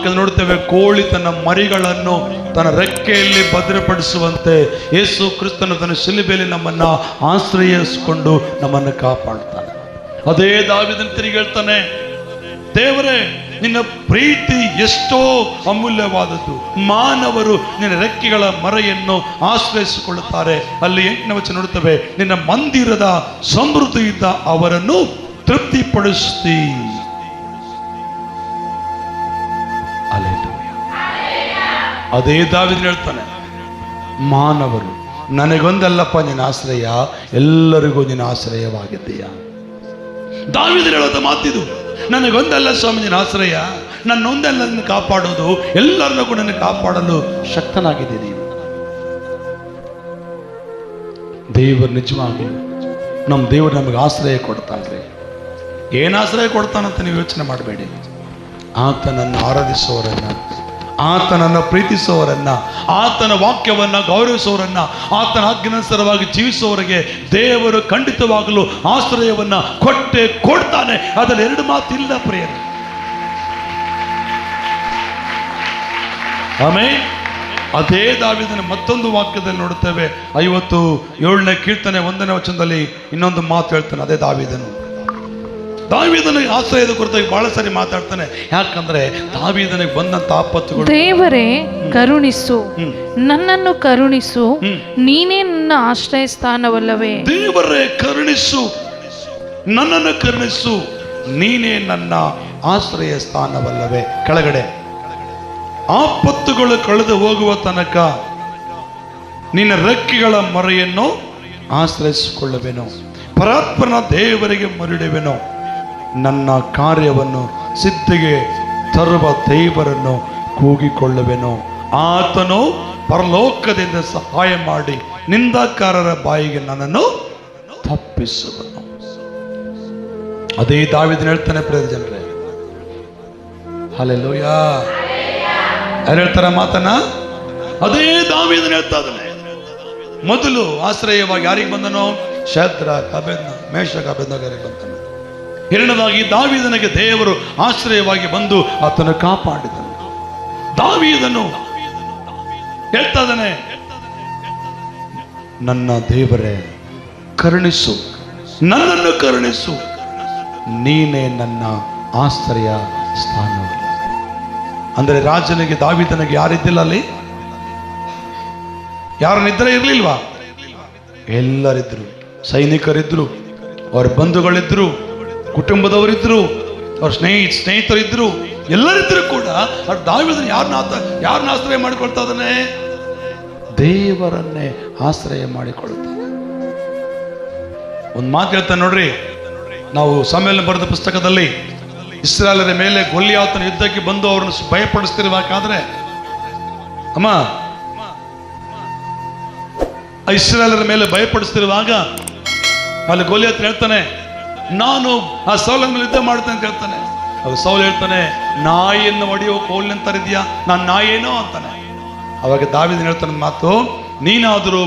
ವಾಕ್ಯದಲ್ಲಿ ನೋಡ್ತೇವೆ, ಕೋಳಿ ತನ್ನ ಮರಿಗಳನ್ನು ತನ್ನ ರೆಕ್ಕೆಯಲ್ಲಿ ಭದ್ರಪಡಿಸುವಂತೆ ಯೇಸು ಕ್ರಿಸ್ತನು ತನ್ನ ಶಿಲುಬೆಯಲ್ಲಿ ನಮ್ಮನ್ನ ಆಶ್ರಯಿಸಿಕೊಂಡು ನಮ್ಮನ್ನು ಕಾಪಾಡ್ತಾನೆ. ಅದೇ ದಾವೀದನು ತಿರುಗಿ ಹೇಳ್ತಾನೆ, ದೇವರೇ ನಿನ್ನ ಪ್ರೀತಿ ಎಷ್ಟೋ ಅಮೂಲ್ಯವಾದದ್ದು, ಮಾನವರು ನಿನ್ನ ರೆಕ್ಕೆಗಳ ಮರೆಯನ್ನು ಆಶ್ರಯಿಸಿಕೊಳ್ಳುತ್ತಾರೆ. ಅಲ್ಲಿ 8ನೇ ವಚನ ನೋಡುತ್ತೇವೆ, ನಿನ್ನ ಮಂದಿರದ ಸಮೃದ್ಧಿಯಿಂದ ಅವರನ್ನು ತೃಪ್ತಿಪಡಿಸ್ತೀ. ಅದೇ ದಾವೀದನು ಹೇಳ್ತಾನೆ, ಮಾನವರು ನನಗೊಂದಲ್ಲಪ್ಪ ನಿನ್ನ ಆಶ್ರಯ, ಎಲ್ಲರಿಗೂ ನಿನ್ನ ಆಶ್ರಯವಾಗಿದ್ದೀಯ. ದಾವೀದನು ಹೇಳೋದು ಮಾತಿದು, ನನಗೊಂದಲ್ಲ ಸ್ವಾಮಿ ನಿನ್ನ ಆಶ್ರಯ, ನನ್ನೊಂದಲ್ಲ ನಿನ್ನ ಕಾಪಾಡೋದು, ಎಲ್ಲರನ್ನೂ ಕೂಡ ನನ್ನ ಕಾಪಾಡಲು ಶಕ್ತನಾಗಿದ್ದೀನಿ. ದೇವರು ನಿಜವಾಗಿ ನಮ್ಮ ದೇವರು ನಮಗೆ ಆಶ್ರಯ ಕೊಡ್ತಾನ್ರಿ. ಏನು ಆಶ್ರಯ ಕೊಡ್ತಾನಂತ ನೀವು ಯೋಚನೆ ಮಾಡಬೇಡಿ. ಆತನನ್ನು ಆರಾಧಿಸುವವರನ್ನ, ಆತನನ್ನು ಪ್ರೀತಿಸುವವರನ್ನ, ಆತನ ವಾಕ್ಯವನ್ನ ಗೌರವಿಸುವವರನ್ನ, ಆತನ ಆಜ್ಞಾನುಸಾರವಾಗಿ ಜೀವಿಸುವವರಿಗೆ ದೇವರು ಖಂಡಿತವಾಗಲು ಆಶ್ರಯವನ್ನ ಕೊಟ್ಟೆ ಕೊಡ್ತಾನೆ. ಅದರಲ್ಲಿ 2 ಮಾತಿಲ್ಲ ಪ್ರಿಯರೇ. ಆಮೇಲೆ ಅದೇ ದಾವೀದನ ಮತ್ತೊಂದು ವಾಕ್ಯದಲ್ಲಿ ನೋಡುತ್ತೇವೆ, 57ನೇ ಕೀರ್ತನೆ 1ನೇ ವಚನದಲ್ಲಿ ಇನ್ನೊಂದು ಮಾತು ಹೇಳ್ತಾನೆ. ಅದೇ ದಾವೀದನಿಗೆ ಆಶ್ರಯದ ಕುರಿತಾಗಿ ಬಹಳ ಸಾರಿ ಮಾತಾಡ್ತಾನೆ. ಯಾಕಂದ್ರೆ ದಾವೀದನಿಗೆ ಬಂದಂತ ಆಪತ್ತುಗಳು, ದೇವರೇ ಕರುಣಿಸು, ನನ್ನನ್ನು ಕರುಣಿಸು, ನೀನೇ ನನ್ನ ಆಶ್ರಯ ಸ್ಥಾನವಲ್ಲವೇ. ದೇವರೇ ಕರುಣಿಸು, ನನ್ನನ್ನು ಕರುಣಿಸು, ನೀನೇ ನನ್ನ ಆಶ್ರಯ ಸ್ಥಾನವಲ್ಲವೇ. ಕೆಳಗಡೆ, ಆಪತ್ತುಗಳು ಕಳೆದು ಹೋಗುವ ತನಕ ನಿನ್ನ ರೆಕ್ಕೆಗಳ ಮೊರೆಯನ್ನು ಆಶ್ರಯಿಸಿಕೊಳ್ಳುವೆನು, ಪರಾತ್ಮನ ದೇವರಿಗೆ ಮರಳುವೆನು, ನನ್ನ ಕಾರ್ಯವನ್ನು ಸಿದ್ಧಿಗೆ ತರುವ ದೇವರನ್ನು ಕೂಗಿಕೊಳ್ಳುವೆನು. ಆತನು ಪರಲೋಕದಿಂದ ಸಹಾಯ ಮಾಡಿ ನಿಂದಾಕಾರರ ಬಾಯಿಗೆ ನನ್ನನ್ನು ತಪ್ಪಿಸುವನು. ಅದೇ ದಾವೀದನು ಹೇಳ್ತಾನೆ ಪ್ರಿಯ ಜನರೇ. ಹಲ್ಲೆಲೂಯಾ. ಯಾರು ಹೇಳ್ತಾರ ಮಾತನ್ನ? ಅದೇ ದಾವೀದನು ಹೇಳ್ತಾ ಇದ್ದಾನೆ. ಮೊದಲು ಆಶ್ರಯವಾಗಿ ಯಾರಿಗೆ ಬಂದನೋ? ಶದ್ರಕ್, ಅಬೇದ್ನೆಗೋ, ಮೇಷಕ್, ಅಬೇದ್ನೆಗೋರಿಗೆ ಬಂದನು. ಎರಡನೇದಾಗಿ ದಾವೀದನಿಗೆ ದೇವರು ಆಶ್ರಯವಾಗಿ ಬಂದು ಆತನು ಕಾಪಾಡಿದನು. ದಾವೀದನು ಹೇಳ್ತಾ ಇದ್ದಾನೆ, ನನ್ನ ದೇವರೇ ಕರುಣಿಸು, ನನ್ನನ್ನು ಕರುಣಿಸು, ನೀನೇ ನನ್ನ ಆಶ್ರಯ ಸ್ಥಾನವಲ್ಲ. ಅಂದರೆ ರಾಜನಿಗೆ ದಾವೀದನಿಗೆ ಯಾರಿದ್ದಿಲ್ಲ ಅಲ್ಲಿ? ಯಾರ ನಿದ್ರೆ ಇರಲಿಲ್ವಾ? ಎಲ್ಲರಿದ್ರು, ಸೈನಿಕರಿದ್ರು, ಅವ್ರ ಬಂಧುಗಳಿದ್ರು, ಕುಟುಂಬದವರಿದ್ರು, ಅವ್ರ ಸ್ನೇಹಿತರಿದ್ರು, ಎಲ್ಲರಿದ್ರು ಕೂಡ ಅವ್ರ ದಾವೀದನು ಯಾರನ್ನ ಆಶ್ರಯ ಮಾಡಿಕೊಳ್ತಾ ಇದ್ದಾನೆ? ದೇವರನ್ನೇ ಆಶ್ರಯ ಮಾಡಿಕೊಳ್ಳುತ್ತಾನೆ. ಒಂದು ಮಾತು ಹೇಳ್ತಾನೆ ನೋಡ್ರಿ, ನಾವು ಸಮುವೇಲನ ಬರೆದ ಪುಸ್ತಕದಲ್ಲಿ ಇಸ್ರಾಯೇಲರ ಮೇಲೆ ಗೊಲ್ಯಾತನ ಯುದ್ಧಕ್ಕೆ ಬಂದು ಅವರನ್ನು ಭಯಪಡಿಸ್ತಿರ್ಬೇಕಾದ್ರೆ, ಅಮ್ಮ ಇಸ್ರಾಯೇಲರ ಮೇಲೆ ಭಯಪಡಿಸ್ತಿರುವಾಗ ಅಲ್ಲಿ ಗೊಲ್ಯಾತ ಹೇಳ್ತಾನೆ, ನಾನು ಆ ಸೌಲನ ಮೇಲೆ ಯುದ್ಧ ಮಾಡ್ತೇನೆ ಅಂತ ಹೇಳ್ತಾನೆ. ಅದು ಸೌಲ್ ಹೇಳ್ತಾನೆ, ನಾಯಿಯನ್ನು ಹೊಡೆಯೋ ಕೋಲಿನ ತರಿದ್ಯಾ, ನಾನು ನಾಯೇನೋ ಅಂತಾನೆ. ಅವಾಗ ದಾವೀದನು ಹೇಳ್ತಾನೆ ಮಾತು, ನೀನಾದರೂ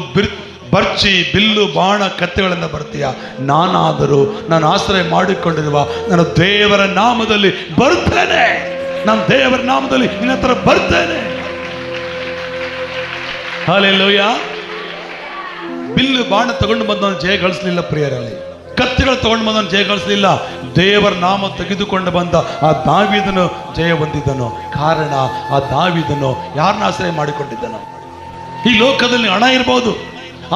ಬರ್ಚಿ, ಬಿಲ್ಲು, ಬಾಣ, ಕತ್ತೆಗಳಿಂದ ಬರ್ತೀಯ, ನಾನಾದರೂ ನಾನು ಆಶ್ರಯ ಮಾಡಿಕೊಂಡಿರುವ ನನ್ನ ದೇವರ ನಾಮದಲ್ಲಿ ಬರ್ತೇನೆ, ನಾನು ದೇವರ ನಾಮದಲ್ಲಿ ನಿನ್ನ ಹತ್ರ ಬರ್ತೇನೆ. ಹಲ್ಲೆಲೂಯಾ. ಬಿಲ್ಲು ಬಾಣ ತಗೊಂಡು ಬಂದವನು ಜಯ ಗಳಿಸಲಿಲ್ಲ ಪ್ರಿಯರಲ್ಲಿ, ಕತ್ತಿಗಳು ತಗೊಂಡು ಬಂದವನು ಜಯ ಗಳಿಸಲಿಲ್ಲ. ದೇವರ ನಾಮ ತೆಗೆದುಕೊಂಡು ಬಂದ ಆ ದಾವೀದನು ಜಯ ಹೊಂದಿದ್ದನು. ಕಾರಣ ಆ ದಾವೀದನು ಯಾರನ್ನ ಆಶ್ರಯ ಮಾಡಿಕೊಂಡಿದ್ದನು? ಈ ಲೋಕದಲ್ಲಿ ಹಣ ಇರ್ಬೋದು,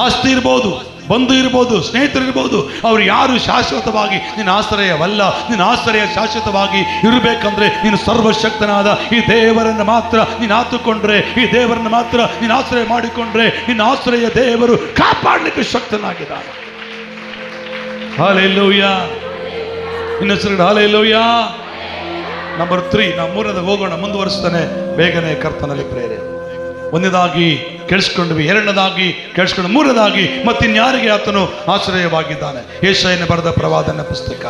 ಆಸ್ತಿ ಇರ್ಬೋದು, ಬಂಧು ಇರ್ಬೋದು, ಸ್ನೇಹಿತರಿರ್ಬೋದು, ಅವ್ರು ಯಾರು ಶಾಶ್ವತವಾಗಿ ನಿನ್ನ ಆಶ್ರಯವಲ್ಲ. ನಿನ್ನ ಆಶ್ರಯ ಶಾಶ್ವತವಾಗಿ ಇರಬೇಕಂದ್ರೆ ನೀನು ಸರ್ವಶಕ್ತನಾದ ಈ ದೇವರನ್ನು ಮಾತ್ರ ನೀನು ಆತುಕೊಂಡ್ರೆ, ಈ ದೇವರನ್ನು ಮಾತ್ರ ನೀನು ಆಶ್ರಯ ಮಾಡಿಕೊಂಡ್ರೆ ನಿನ್ನ ಆಶ್ರಯ ದೇವರು ಕಾಪಾಡಲಿಕ್ಕೆ ಶಕ್ತನಾಗಿದ್ದಾನೆ. ಹಲ್ಲೆಲೂಯಾ. ಇನ್ನೊಂದ್ಸರಿ ಹಲ್ಲೆಲೂಯಾ. ನಂಬರ್ 3, ನಾವು 3ನೇ ಹೋಗೋಣ, ಮುಂದುವರಿಸ್ತಾನೆ ಬೇಗನೆ ಕರ್ತನಲ್ಲಿ ಪ್ರೇರೆ. ಒಂದನೇದಾಗಿ ಕೇಳಿಸ್ಕೊಂಡ್ವಿ, ಎರಡನೇದಾಗಿ ಕೇಳಿಸ್ಕೊಂಡು, ಮೂರನೇದಾಗಿ ಮತ್ತಿನ್ಯಾರಿಗೆ ಆತನು ಆಶ್ರಯವಾಗಿದ್ದಾನೆ? ಯೆಶಾಯನ ಬರೆದ ಪ್ರವಾದನ ಪುಸ್ತಕ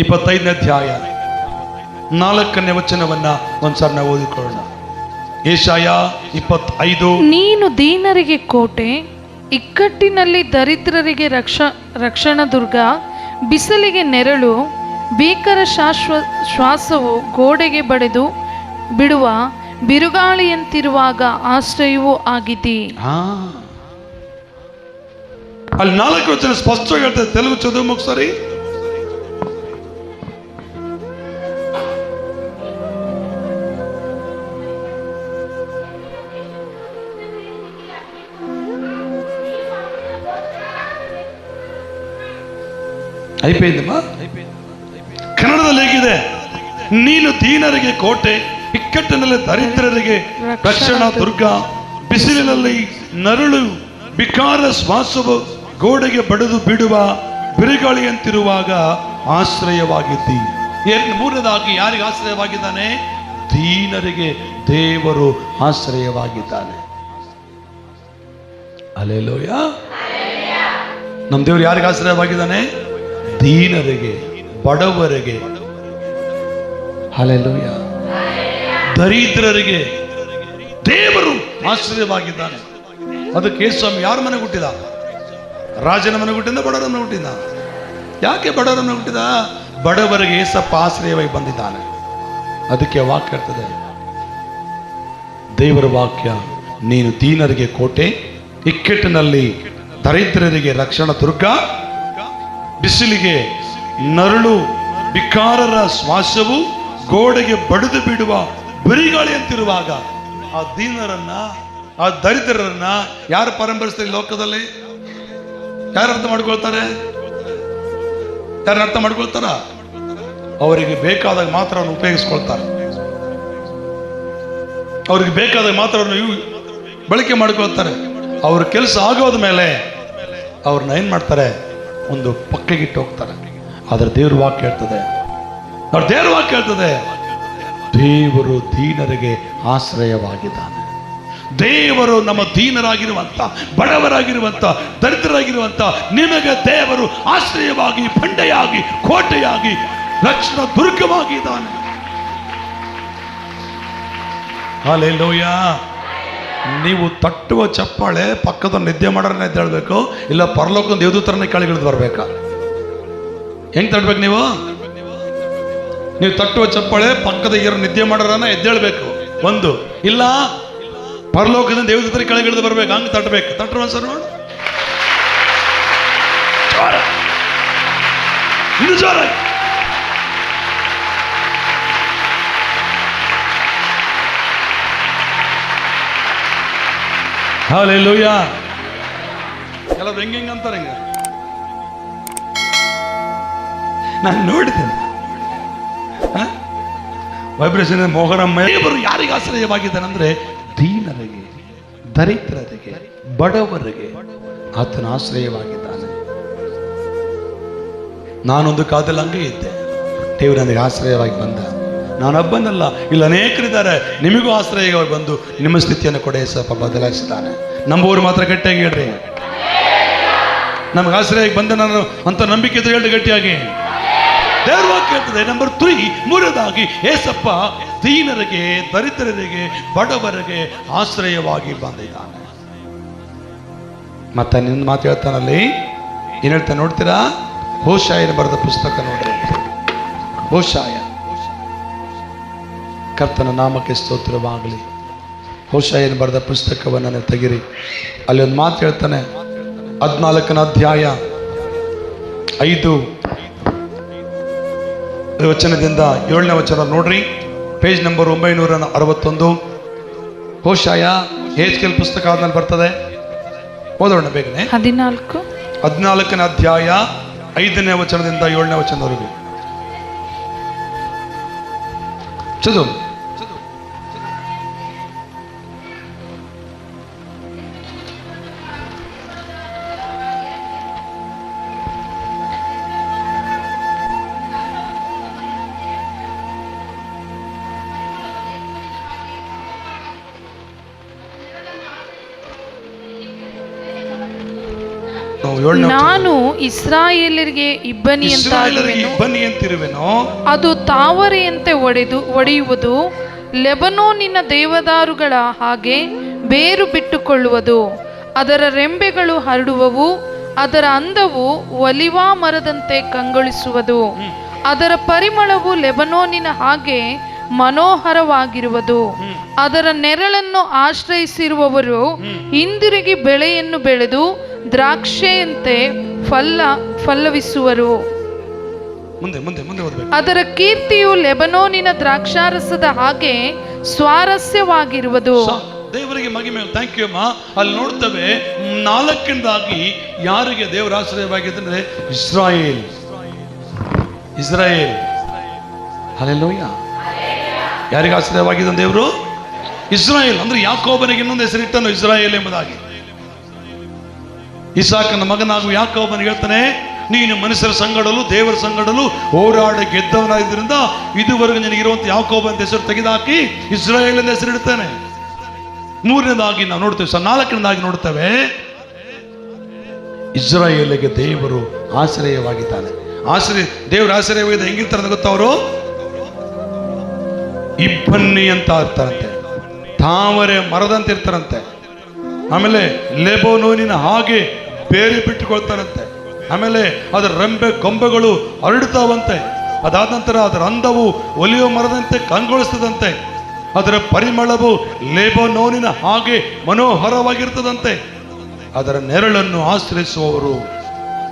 25ನೇ ಅಧ್ಯಾಯ 4ನೇ ವಚನವನ್ನ ಒಂದ್ಸಾರಿ ನಾವು ಓದಿಕೊಳ್ಳೋಣ. ಯೆಶಾಯ 25. ನೀನು ದೀನರಿಗೆ ಕೋಟೆ, ಇಕ್ಕಟ್ಟಿನಲ್ಲಿ ದರಿದ್ರರಿಗೆ ರಕ್ಷಣಾ ದುರ್ಗ, ಬಿಸಿಲಿಗೆ ನೆರಳು, ಭೀಕರ ಶ್ವಾಸವು ಗೋಡೆಗೆ ಬಡಿದು ಬಿಡುವ ಬಿರುಗಾಳಿಯಂತಿರುವಾಗ ಆಶ್ರಯವೂ ಆಗಿದ್ದಿ. ಅಲ್ಲಿ 4 ವಚನ ಸ್ಪಷ್ಟವಾಗಿ ಹೇಳ್ತದೆ. ತೆಲುಗು ಚದುವು ಮುಗಿಸರಿ. అయిపోయిందమ్మా. ಕನ್ನಡದಲ್ಲಿ ಹೇಗಿದೆ? ನೀನು ದೀನರಿಗೆ ಕೋಟೆ, ಇಕ್ಕಟ್ಟಿನಲ್ಲಿ ದರಿದ್ರರಿಗೆ ರಕ್ಷಣಾ ದುರ್ಗ, ಬಿಸಿಲಿನಲ್ಲಿ ನರಳು ಬಿಕಾರ ಶ್ವಾಸವು, ಗೋಡೆಗೆ ಬಡಿದು ಬಿಡುವ ಬಿರುಗಾಳಿಯಂತಿರುವಾಗ ಆಶ್ರಯವಾಗಿದ್ದಿ. ಮೂರನೇದಾಗಿ ಯಾರಿಗೆ ಆಶ್ರಯವಾಗಿದ್ದಾನೆ? ದೀನರಿಗೆ ದೇವರು ಆಶ್ರಯವಾಗಿದ್ದಾನೆ. ಹಲ್ಲೆಲೂಯಾ. ನಮ್ಮ ದೇವರು ಯಾರಿಗೆ ಆಶ್ರಯವಾಗಿದ್ದಾನೆ? ದೀನರಿಗೆ, ಬಡವರಿಗೆ, ಹಲ್ಲೆಲೂಯಾ, ದರಿದ್ರರಿಗೆ ದೇವರು ಆಶ್ರಯವಾಗಿದ್ದಾನೆ. ಅದಕ್ಕೆ ಸ್ವಾಮಿ ಯಾರ ಮನೆ ಹುಟ್ಟಿದ? ರಾಜನ ಮನೆ ಹುಟ್ಟಿದ, ಬಡವರ ಮನೆ ಹುಟ್ಟಿದ? ಯಾಕೆ ಬಡವರ ಮನೆ ಹುಟ್ಟಿದ? ಬಡವರಿಗೆ ಏಸಪ್ಪ ಆಶ್ರಯವಾಗಿ ಬಂದಿದ್ದಾನೆ. ಅದಕ್ಕೆ ವಾಕ್ಯ ಇರ್ತದೆ, ದೇವರ ವಾಕ್ಯ, ನೀನು ದೀನರಿಗೆ ಕೋಟೆ, ಇಕ್ಕಟ್ಟಿನಲ್ಲಿ ದರಿದ್ರರಿಗೆ ರಕ್ಷಣಾ ದುರ್ಗ, ಬಿಸಿಲಿಗೆ ನರಳು ಬಿಕಾರರ ಶ್ವಾಸವು, ಗೋಡೆಗೆ ಬಡಿದು ಬಿಡುವ ಬಿರುಗಾಳಿ ಅಂತಿರುವಾಗ ಆ ದೀನರನ್ನ, ಆ ದರಿದ್ರರನ್ನ ಯಾರು ಪರಂಪರಿಸ್ತಾರೆ ಲೋಕದಲ್ಲಿ? ಯಾರು ಅರ್ಥ ಮಾಡ್ಕೊಳ್ತಾರೆ? ಯಾರು ಅರ್ಥ ಮಾಡ್ಕೊಳ್ತಾರ? ಅವರಿಗೆ ಬೇಕಾದಾಗ ಮಾತ್ರ ಅವನು ಉಪಯೋಗಿಸ್ಕೊಳ್ತಾರೆ. ಅವ್ರಿಗೆ ಬೇಕಾದಾಗ ಮಾತ್ರ ಅವ್ರನ್ನ ಬಳಕೆ ಮಾಡ್ಕೊಳ್ತಾರೆ. ಅವ್ರ ಕೆಲಸ ಆಗೋದ ಮೇಲೆ ಅವ್ರನ್ನ ಏನ್ ಮಾಡ್ತಾರೆ? ಒಂದು ಪಕ್ಕಗಿಟ್ಟು ಹೋಗ್ತಾರೆ. ಆದ್ರೆ ದೇವ್ರ ವಾಕ್ಯ ಹೇಳ್ತದೆ, ಅವ್ರ ದೇವ್ರ ವಾಕ್ಯ ಹೇಳ್ತದೆ, ದೇವರು ದೀನರಿಗೆ ಆಶ್ರಯವಾಗಿದ್ದಾನೆ. ದೇವರು ನಮ್ಮ ದೀನರಾಗಿರುವಂತ, ಬಡವರಾಗಿರುವಂತ, ದರಿದ್ರರಾಗಿರುವಂತ ನಿಮಗೆ ದೇವರು ಆಶ್ರಯವಾಗಿ, ಬಂಡೆಯಾಗಿ, ಕೋಟೆಯಾಗಿ, ರಕ್ಷಣಾ ದುರ್ಗವಾಗಿದ್ದಾನೆ. ಹಲ್ಲೆಲೂಯಾ. ನೀವು ತಟ್ಟುವ ಚಪ್ಪಾಳೆ ಪಕ್ಕದ ನಿದ್ದೆ ಮಾಡೋರನ್ನ ಎದ್ದೇಳ್ಬೇಕು, ಇಲ್ಲ ಪರಲೋಕದ ದೇವದೂತರನ್ನ ಕೆಳಗಿಳಿದು ಬರ್ಬೇಕಾ? ಹೆಂಗ್ ತಟ್ಬೇಕು ನೀವು? ನೀವು ತಟ್ಟುವ ಚಪ್ಪಾಳೆ ಪಕ್ಕದ ಇರೋ ನಿದ್ದೆ ಮಾಡೋರನ್ನ ಎದ್ದೇಳ್ಬೇಕು ಒಂದು, ಇಲ್ಲ ಪರಲೋಕದಿಂದ ದೇವದೂತರ ಕೆಳಗಿಳಿದು ಬರ್ಬೇಕು. ಹಂಗೆ ತಟ್ಟಬೇಕು. ತಟ್ಟರು ಸರ್ ನೋಡು, ಇನ್ನು ಜೋರಾಗಿ. ಹಲ್ಲೆಲೂಯಾ. ಕೆಲವ್ರು ಹೆಂಗೆ ಅಂತಾರೆ, ಹಿಂಗ ನಾನು ನೋಡಿದ್ದೇನೆ. ವೈಬ್ರೇಷನ್ ಮೋಹರಮ್ಮ. ದೇವರು ಯಾರಿಗೆ ಆಶ್ರಯವಾಗಿದ್ದಾನೆ ಅಂದ್ರೆ ದೀನರಿಗೆ, ದರಿದ್ರರಿಗೆ, ಬಡವರಿಗೆ ಆತನ ಆಶ್ರಯವಾಗಿದ್ದಾನೆ. ನಾನೊಂದು ಕಾಲದಲ್ಲಿ ಹಂಗೆ ಇದ್ದೆ. ದೇವರು ನನಗೆ ಆಶ್ರಯವಾಗಿ ಬಂದ. ನಾನೊಬ್ಬನಲ್ಲ, ಇಲ್ಲಿ ಅನೇಕರಿದ್ದಾರೆ. ನಿಮಗೂ ಆಶ್ರಯವಾಗಿ ಬಂದು ನಿಮ್ಮ ಸ್ಥಿತಿಯನ್ನು ಕೊಡೆ ಸ್ವಲ್ಪ ಬದಲಾಯಿಸಿದ್ದಾನೆ. ನಮ್ಮವರು ಮಾತ್ರ ಗಟ್ಟಿಯಾಗಿ ಹೇಳ್ರಿ, ನಮ್ಗೆ ಆಶ್ರಯವಾಗಿ ಬಂದ ನಾನು ಅಂತ ನಂಬಿಕೆ ಇದ್ರೆ ಹೇಳ್ರಿ ಗಟ್ಟಿಯಾಗಿ. ದೇವ್ರ ವಾಕ್ಯ ಹೇಳ್ತದೆ. ನಂಬರ್ 3, ಮೂರನೇದಾಗಿ ಏಸಪ್ಪ ದೀನರಿಗೆ, ದರಿದ್ರರಿಗೆ, ಬಡವರಿಗೆ ಆಶ್ರಯವಾಗಿ ಬಂದಿದ್ದಾನೆ. ಮತ್ತೆ ನಿನ್ನ ಮಾತು ಹೇಳ್ತಾನಲ್ಲಿ ಏನ್ ಹೇಳ್ತಾನೆ ನೋಡ್ತೀರಾ? ಹೋಶಾಯನ ಬರೆದ ಪುಸ್ತಕ ನೋಡ್ರಿ. ಹೋಶಾಯ, ಕರ್ತನ ನಾಮಕ್ಕೆ ಸ್ತೋತ್ರವಾಗಲಿ. ಹೋಶಾಯನ ಬರೆದ ಪುಸ್ತಕವನ್ನು ತೆಗಿರಿ. ಅಲ್ಲಿ ಒಂದು ಮಾತು ಹೇಳ್ತಾನೆ, 14ನೇ ಅಧ್ಯಾಯ 5 ವಚನದಿಂದ 7ನೇ ವಚನ ನೋಡ್ರಿ. Page number 961. ಹೋಶಾಯ ಹೇಜ್ಕೇಲ್ ಪುಸ್ತಕ ಆದ್ಮೇಲೆ ಬರ್ತದೆ. ಓದೋಣ ಬೇಗನೆ. 14ನೇ ಅಧ್ಯಾಯ 5ನೇ ವಚನದಿಂದ 7ನೇ ವಚನದವರೆಗೂ ಚದು. ನಾನು ಇಸ್ರಾಯೇಲರಿಗೆ ಇಬ್ಬನಿಯಂತಿರುವೆನು, ಅದು ತಾವರೆಯಂತೆ ಒಡೆಯುವುದು, ಲೆಬನೋನಿನ ದೇವದಾರುಗಳ ಹಾಗೆ ಬೇರು ಬಿಟ್ಟುಕೊಳ್ಳುವುದು, ಅದರ ರೆಂಬೆಗಳು ಹರಡುವವು, ಅದರ ಅಂದವು ಒಲಿವಾ ಮರದಂತೆ ಕಂಗೊಳಿಸುವುದು, ಅದರ ಪರಿಮಳವು ಲೆಬನೋನಿನ ಹಾಗೆ ಮನೋಹರವಾಗಿರುವುದು. ಅದರ ನೆರಳನ್ನು ಆಶ್ರಯಿಸಿರುವವರು ಹಿಂದಿರುಗಿ ಬೆಳೆಯನ್ನು ಬೆಳೆದು ದ್ರಾಕ್ಷೆಯಂತೆ ಫಲವಿಸುವರು. ಮುಂದೆ ಮುಂದೆ ಮುಂದೆ ಓದಬೇಕು. ಅದರ ಕೀರ್ತಿಯು ಲೆಬನೋನಿನ ದ್ರಾಕ್ಷಾರಸದ ಹಾಗೆ ಸ್ವಾರಸ್ಯವಾಗಿರುವುದು. ದೇವರಿಗೆ ಮಹಿಮೆ. ಥ್ಯಾಂಕ್ ಯು ಅಮ್ಮ. ಅಲ್ಲಿ ನೋಡ್ತೇವೆ, ನಾಲ್ಕನೇದಾಗಿ ಯಾರಿಗೆ ದೇವರ ಆಶ್ರಯವಾಗಿದೆ ಅಂದ್ರೆ ಇಸ್ರಾಯೇಲ್. ಇಸ್ರಾಯೇಲ್, ಹಲ್ಲೆಲೂಯಾ. ಯಾರಿಗೆ ಆಶ್ರಯವಾಗಿದೆ ದೇವರು? ಇಸ್ರಾಯೇಲ್. ಅಂದ್ರೆ ಯಾಕೋಬನಿಗೆ ಇನ್ನೊಂದು ಹೆಸರಿಟ್ಟನು ಇಸ್ರಾಯೇಲ್ ಎಂಬುದಾಗಿ. ಇಸಾಕನ ಮಗನಾಗುವ ಯಾಕೋಬನಿಗೆ ಹೇಳ್ತಾನೆ, ನೀನು ಮನುಷ್ಯರ ಸಂಗಡಲು ದೇವರ ಸಂಗಡಲು ಹೋರಾಡಿ ಗೆದ್ದವನಾಗಿದ್ದರಿಂದ ಇದುವರೆಗೂ ನಿನಗಿರುವಂತ ಯಾಕೋಬ ಅಂತ ಹೆಸರು ತೆಗೆದುಹಾಕಿ ಇಸ್ರಾಯೇಲ್ ಅಂತ ಹೆಸರಿಡ್ತಾನೆ. ಮೂರನೇದಾಗಿ ನಾವು ನೋಡ್ತೇವೆ, ನಾಲ್ಕನೇದಾಗಿ ನೋಡ್ತೇವೆ, ಇಸ್ರಾಯೇಲಿಗೆ ದೇವರು ಆಶ್ರಯವಾಗಿದ್ದಾನೆ. ದೇವರ ಆಶ್ರಯವಾಗಿದೆ. ಹೆಂಗಿರ್ತಾರೆ ಗೊತ್ತಾ ಅವರು? ಇಬ್ಬನಿ ಅಂತ ಇರ್ತಾರಂತೆ, ತಾವರೆ ಮರದಂತೆ ಇರ್ತಾರಂತೆ. ಆಮೇಲೆ ಲೆಬನೋನಿನ ಹಾಗೆ ಬೇರೆ ಬಿಟ್ಟುಕೊಳ್ತಾರಂತೆ. ಆಮೇಲೆ ಅದರ ರೆಂಬೆ ಕೊಂಬೆಗಳು ಹರಡುತ್ತಾವಂತೆ. ಅದಾದ ನಂತರ ಅದರ ಅಂದವು ಒಲಿಯುವ ಮರದಂತೆ ಕಂಗೊಳಿಸ್ತದಂತೆ. ಅದರ ಪರಿಮಳವು ಲೆಬನೋನಿನ ಹಾಗೆ ಮನೋಹರವಾಗಿರ್ತದಂತೆ. ಅದರ ನೆರಳನ್ನು ಆಶ್ರಯಿಸುವವರು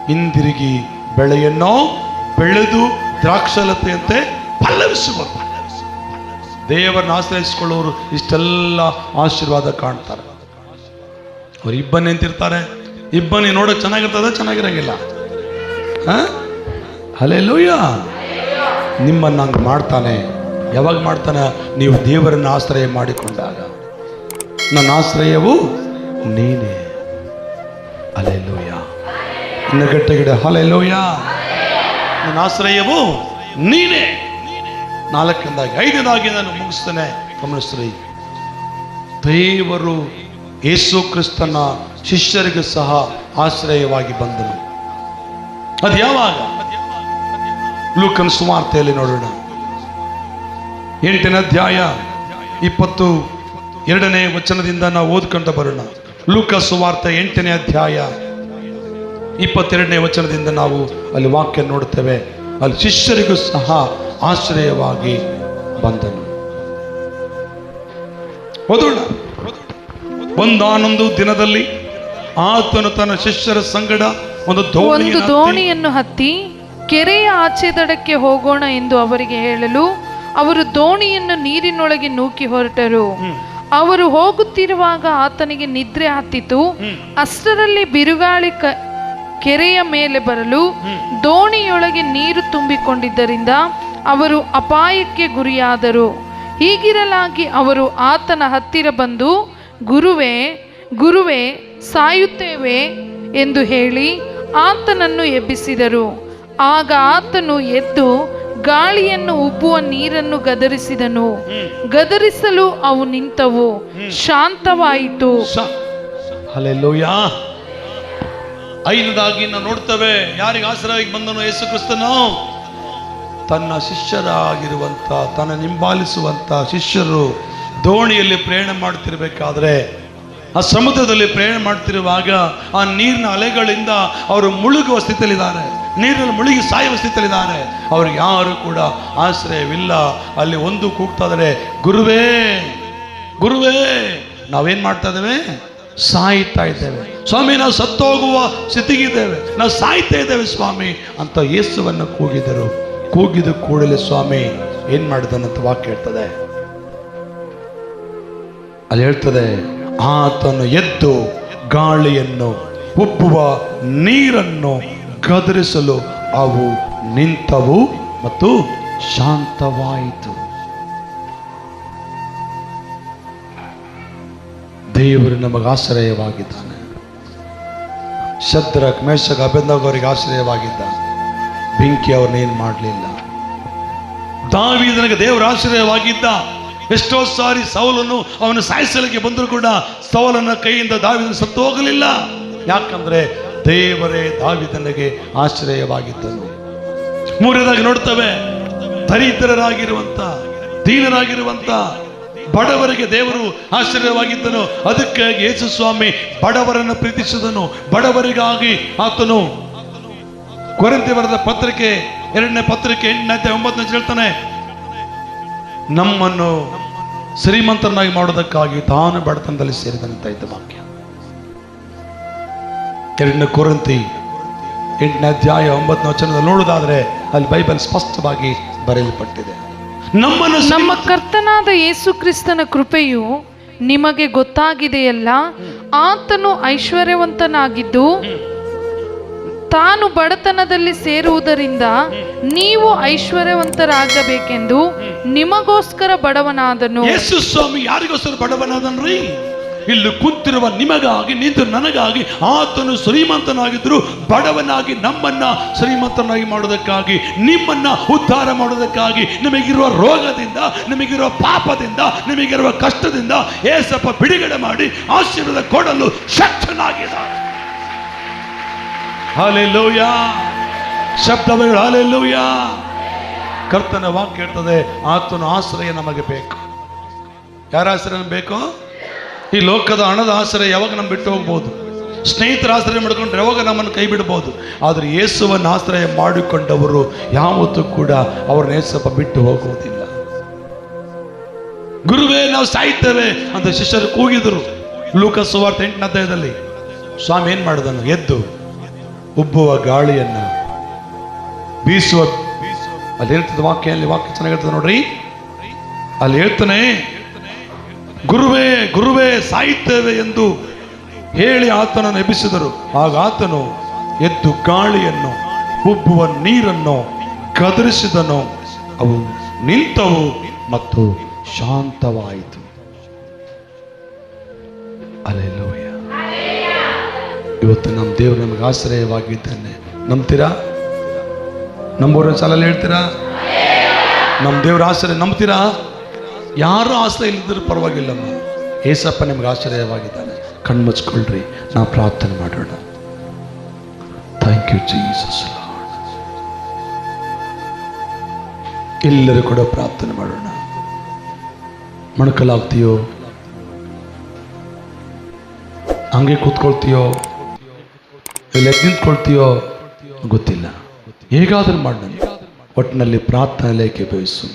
ಹಿಂದಿರುಗಿ ಬೆಳೆಯನ್ನು ಬೆಳೆದು ದ್ರಾಕ್ಷಲತೆಯಂತೆ ಫಲವಿಸುವರು. ದೇವರನ್ನು ಆಶ್ರಯಿಸಿಕೊಳ್ಳುವರು ಇಷ್ಟೆಲ್ಲ ಆಶೀರ್ವಾದ ಕಾಣ್ತಾರೆ. ಅವ್ರು ಇಬ್ಬನಿ ಅಂತಿರ್ತಾರೆ. ಇಬ್ಬನಿ ನೋಡೋಕೆ ಚೆನ್ನಾಗಿರ್ತದೆ, ಚೆನ್ನಾಗಿರಂಗಿಲ್ಲ. ಹಲ್ಲೆಲೂಯಾ. ನಿಮ್ಮನ್ನು ಹಂಗೆ ಮಾಡ್ತಾನೆ. ಯಾವಾಗ ಮಾಡ್ತಾನೆ? ನೀವು ದೇವರನ್ನು ಆಶ್ರಯ ಮಾಡಿಕೊಂಡಾಗ. ನನ್ನ ಆಶ್ರಯವು ನೀನೇ. ಹಲ್ಲೆಲೂಯಾ. ಇನ್ನು ಗಟ್ಟಿಗಿಡ ಹಲ್ಲೆಲೂಯಾ. ನನ್ನ ಆಶ್ರಯವು ನೀನೇ. ನಾಲ್ಕನೇದಾಗಿ, ಐದನೇದಾಗಿ ನಾನು ಮುಗಿಸ್ತೇನೆ. ಗಮನಿಸ್ರಿ, ದೇವರು ಯೇಸು ಕ್ರಿಸ್ತನ ಶಿಷ್ಯರಿಗೆ ಸಹ ಆಶ್ರಯವಾಗಿ ಬಂದನು. ಅದು ಯಾವಾಗ? ಲೂಕನ ಸುವಾರ್ತೆಯಲ್ಲಿ ನೋಡೋಣ. 8ನೇ ಅಧ್ಯಾಯ 22ನೇ ವಚನದಿಂದ ನಾವು ಓದ್ಕೊಂಡ ಬರೋಣ. ಲೂಕ ಸುವಾರ್ತೆ 8ನೇ ಅಧ್ಯಾಯ 22ನೇ ವಚನದಿಂದ ನಾವು ಅಲ್ಲಿ ವಾಕ್ಯ ನೋಡುತ್ತೇವೆ. ಅಲ್ಲಿ ಶಿಷ್ಯರಿಗೂ ಸಹ ಆಶ್ರಯವಾಗಿ ಬಂದನು. ಓದೋಣ. ಒಂದಾನೊಂದು ದಿನದಲ್ಲಿ ಆತನು ತನ್ನ ಶಿಷ್ಯರ ಸಂಗಡ ಒಂದು ದೋಣಿಯನ್ನು ಹತ್ತಿ ಕೆರೆಯ ಆಚೆ ದಡಕ್ಕೆ ಹೋಗೋಣ ಎಂದು ಅವರಿಗೆ ಹೇಳಲು ಅವರು ದೋಣಿಯನ್ನು ನೀರಿನೊಳಗೆ ನೂಕಿ ಹೊರಟರು. ಅವರು ಹೋಗುತ್ತಿರುವಾಗ ಆತನಿಗೆ ನಿದ್ರೆ ಹತ್ತಿತು. ಅಷ್ಟರಲ್ಲಿ ಬಿರುಗಾಳಿ ಕೆರೆಯ ಮೇಲೆ ಬರಲು ದೋಣಿಯೊಳಗೆ ನೀರು ತುಂಬಿಕೊಂಡಿದ್ದರಿಂದ ಅವರು ಅಪಾಯಕ್ಕೆ ಗುರಿಯಾದರು. ಹೀಗಿರಲಾಗಿ ಅವರು ಆತನ ಹತ್ತಿರ ಬಂದು, ಗುರುವೇ ಗುರುವೇ ಸಾಯುತ್ತೇವೆ ಎಂದು ಹೇಳಿ ಆತನನ್ನು ಎಬ್ಬಿಸಿದರು. ಆಗ ಆತನು ಎದ್ದು ಗಾಳಿಯನ್ನು ಉಬ್ಬುವ ನೀರನ್ನು ಗದರಿಸಿದನು. ಗದರಿಸಲು ಅವು ನಿಂತವು, ಶಾಂತವಾಯಿತು. ಹಲ್ಲೆಲೂಯಾ. ಐದನೇದಾಗಿ ನಾವು ನೋಡ್ತೇವೆ, ಯಾರಿಗೆ ಆಶ್ರಯವಾಗಿ ಬಂದನು ಯೇಸು ಕ್ರಿಸ್ತನು? ತನ್ನ ಶಿಷ್ಯರಾಗಿರುವಂತ, ತನ್ನ ಹಿಂಬಾಲಿಸುವಂತ ಶಿಷ್ಯರು ದೋಣಿಯಲ್ಲಿ ಪ್ರಯಾಣ ಮಾಡ್ತಿರ್ಬೇಕಾದ್ರೆ, ಆ ಸಮುದ್ರದಲ್ಲಿ ಪ್ರಯಾಣ ಮಾಡ್ತಿರುವಾಗ ಆ ನೀರಿನ ಅಲೆಗಳಿಂದ ಅವರು ಮುಳುಗುವ ಸ್ಥಿತಿಯಲ್ಲಿದ್ದಾರೆ. ನೀರಿನಲ್ಲಿ ಮುಳುಗಿ ಸಾಯುವ ಸ್ಥಿತಿಯಲ್ಲಿದ್ದಾರೆ. ಅವ್ರಿಗೆ ಯಾರು ಕೂಡ ಆಶ್ರಯವಿಲ್ಲ. ಅಲ್ಲಿ ಒಂದು ಕೂಗ್ತಾ ಇದ್ದಾರೆ, ಗುರುವೇ ಗುರುವೇ, ನಾವೇನ್ ಮಾಡ್ತಾ ಇದ್ದೇವೆ? ಸಾಯ್ತಾ ಇದ್ದೇವೆ ಸ್ವಾಮಿ, ನಾವು ಸತ್ತೋಗುವ ಸ್ಥಿತಿಗಿದ್ದೇವೆ, ನಾವು ಸಾಯ್ತಾ ಇದ್ದೇವೆ ಸ್ವಾಮಿ ಅಂತ ಯೇಸುವನ್ನು ಕೂಗಿದರು. ಕೂಗಿದ ಕೂಡಲೇ ಸ್ವಾಮಿ ಏನ್ ಮಾಡಿದನಂತ ವಾಕ್ಯ ಹೇಳ್ತದೆ. ಅಲ್ಲಿ ಹೇಳ್ತದೆ, ಆತನು ಎದ್ದು ಗಾಳಿಯನ್ನು ಉಬ್ಬುವ ನೀರನ್ನು ಗದರಿಸಲು ಅವು ನಿಂತವು ಮತ್ತು ಶಾಂತವಾಯಿತು. ದೇವರು ನಮಗೆ ಆಶ್ರಯವಾಗಿದ್ದಾನೆ. Shadrach Meshach ಅಬೇದ್ನೆಗೋರಿಗೆ ಆಶ್ರಯವಾಗಿದ್ದ. ಬೆಂಕಿ ಅವ್ರನ್ನೇನು ಮಾಡಲಿಲ್ಲ. ದಾವೀದನಿಗೆ ದೇವರ ಆಶ್ರಯವಾಗಿದ್ದ. ಎಷ್ಟೋ ಸಾರಿ ಸೌಲನು ಅವನು ಸಾಯಿಸಲಿಕ್ಕೆ ಬಂದರೂ ಕೂಡ ಸೌಲನ ಕೈಯಿಂದ ದಾವೀದನು ಸತ್ತು ಹೋಗಲಿಲ್ಲ. ಯಾಕಂದ್ರೆ ದೇವರೇ ದಾವೀದನಿಗೆ ಆಶ್ರಯವಾಗಿದ್ದನು. ಮೂರನೇದಾಗಿ ನೋಡ್ತೇವೆ, ದರಿದ್ರರಾಗಿರುವಂತ, ದೀನರಾಗಿರುವಂತ ಬಡವರಿಗೆ ದೇವರು ಆಶ್ರಯವಾಗಿದ್ದನು. ಅದಕ್ಕಾಗಿ ಯೇಸು ಸ್ವಾಮಿ ಬಡವರನ್ನು ಪ್ರೀತಿಸಿದನು. ಬಡವರಿಗಾಗಿ ಆತನು ಕೊರಿಂಥಿ ಬರೆದ ಪತ್ರಿಕೆ 2ನೇ ಪತ್ರಿಕೆ 8ನೇ 9ನೇ ಹೇಳ್ತಾನೆ, ನಮ್ಮನ್ನು ಶ್ರೀಮಂತರನ್ನಾಗಿ ಮಾಡೋದಕ್ಕಾಗಿ ತಾನು ಬಡತನದಲ್ಲಿ ಸೇರಿದಂತ ಇದ್ದ ವಾಕ್ಯ. 2 ಕೊರಿಂಥಿ 8ನೇ ಅಧ್ಯಾಯ 9ನೇ ವಚನದಲ್ಲಿ ನೋಡುವುದಾದ್ರೆ ಅಲ್ಲಿ ಬೈಬಲ್ ಸ್ಪಷ್ಟವಾಗಿ ಬರೆಯಲ್ಪಟ್ಟಿದೆ. ನಮ್ಮ ಕರ್ತನಾದ ಯೇಸು ಕ್ರಿಸ್ತನ ಕೃಪೆಯು ನಿಮಗೆ ಗೊತ್ತಾಗಿದೆಯಲ್ಲ. ಆತನು ಐಶ್ವರ್ಯವಂತನಾಗಿದ್ದು ತಾನು ಬಡತನದಲ್ಲಿ ಸೇರುವುದರಿಂದ ನೀವು ಐಶ್ವರ್ಯವಂತರಾಗಬೇಕೆಂದು ನಿಮಗೋಸ್ಕರ ಬಡವನಾದನು. ಯೇಸು ಸ್ವಾಮಿ ಯಾರಿಗೋಸ್ಕರ ಬಡವನಾದನ್ರಿ? ಇಲ್ಲಿ ಕುಂತಿರುವ ನಿಮಗಾಗಿ, ನಿಂತು ನನಗಾಗಿ ಆತನು ಶ್ರೀಮಂತನಾಗಿದ್ರು ಬಡವನಾಗಿ ನಮ್ಮನ್ನ ಶ್ರೀಮಂತನಾಗಿ ಮಾಡೋದಕ್ಕಾಗಿ, ನಿಮ್ಮನ್ನ ಉದ್ಧಾರ ಮಾಡೋದಕ್ಕಾಗಿ, ನಿಮಗಿರುವ ರೋಗದಿಂದ, ನಿಮಗಿರುವ ಪಾಪದಿಂದ, ನಿಮಗಿರುವ ಕಷ್ಟದಿಂದ ಏಸಪ್ಪ ಬಿಡುಗಡೆ ಮಾಡಿ ಆಶೀರ್ವಾದ ಕೊಡಲು ಶಕ್ತನಾಗಿದ್ದಾನೆ. ಹಲ್ಲೆಲೂಯಾ. ಶಬ್ದಗಳು ಹಲ್ಲೆಲೂಯಾ. ಕರ್ತನ ವಾಕ್ಯ ಹೇಳ್ತದೆ, ಆತನ ಆಶ್ರಯ ನಮಗೆ ಬೇಕು. ಯಾರ ಆಶ್ರಯ ಬೇಕು? ಈ ಲೋಕದ ಹಣದ ಆಶ್ರಯ ಯಾವಾಗ ನಮ್ಮ ಬಿಟ್ಟು ಹೋಗ್ಬೋದು, ಸ್ನೇಹಿತರ ಆಶ್ರಯ ಮಾಡಿಕೊಂಡ್ರೆ ಯಾವಾಗ ನಮ್ಮನ್ನು ಕೈ ಬಿಡ್ಬೋದು. ಆದರೆ ಯೇಸುವನ್ನು ಆಶ್ರಯ ಮಾಡಿಕೊಂಡವರು ಯಾವತ್ತೂ ಕೂಡ ಅವ್ರನ್ನ ಯೇಸಪ್ಪ ಬಿಟ್ಟು ಹೋಗುವುದಿಲ್ಲ. ಗುರುವೇ ನಾವು ಸಾಯ್ತೇವೆ ಅಂತ ಶಿಷ್ಯರು ಕೂಗಿದರು. ಲೂಕ ಸುವಾರ್ತೆ 8ನೇ ಅಧ್ಯಾಯದಲ್ಲಿ ಸ್ವಾಮಿ ಏನ್ ಮಾಡಿದನು? ಎದ್ದು ಉಬ್ಬುವ ಗಾಳಿಯನ್ನ ಬೀಸುವ, ಅಲ್ಲಿ ಹೇಳ್ತದೆ ವಾಕ್ಯ ಚೆನ್ನಾಗಿರ್ತದೆ ನೋಡ್ರಿ. ಅಲ್ಲಿ ಹೇಳ್ತಾನೆ, ಗುರುವೇ ಗುರುವೇ ಸಾಯುತ್ತೇವೆ ಎಂದು ಹೇಳಿ ಆತನನ್ನು ಎಬ್ಬಿಸಿದರು. ಆಗ ಆತನು ಎದ್ದು ಗಾಳಿಯನ್ನು, ಉಬ್ಬುವ ನೀರನ್ನು ಗದರಿಸಿದನು. ಅವು ನಿಂತವು ಮತ್ತು ಶಾಂತವಾಯಿತು. ಹಲ್ಲೆಲೂಯಾ. ಇವತ್ತು ನಮ್ಮ ದೇವರು ನಮಗೆ ಆಶ್ರಯವಾಗಿದ್ದಾನೆ. ನಂಬ್ತೀರಾ? ನಂಬೋರ ಚಾಲಲ್ಲಿ ಹೇಳ್ತೀರಾ? ನಮ್ಮ ದೇವರ ಆಶ್ರಯ ನಂಬ್ತೀರಾ? ಯಾರು ಆಶ್ರಯ ಇಲ್ಲದ್ರೂ ಪರವಾಗಿಲ್ಲಮ್ಮ, ಏಸಪ್ಪ ನಿಮ್ಗೆ ಆಶ್ರಯವಾಗಿದ್ದಾನೆ. ಕಣ್ಮುಚ್ಕೊಳ್ರಿ, ನಾವು ಪ್ರಾರ್ಥನೆ ಮಾಡೋಣ. Thank you Jesus. ಎಲ್ಲರೂ ಕೂಡ ಪ್ರಾರ್ಥನೆ ಮಾಡೋಣ. ಮೊಣಕಲಾಗ್ತೀಯೋ, ಹಂಗೆ ಕೂತ್ಕೊಳ್ತೀಯೋ, ಇಲ್ಲ ನಿಂತ್ಕೊಳ್ತೀಯೋ ಗೊತ್ತಿಲ್ಲ. ಹೇಗಾದ್ರೂ ಮಾಡೋಣ, ಒಟ್ಟಿನಲ್ಲಿ ಪ್ರಾರ್ಥನೆಗೆ ಬಯಸು.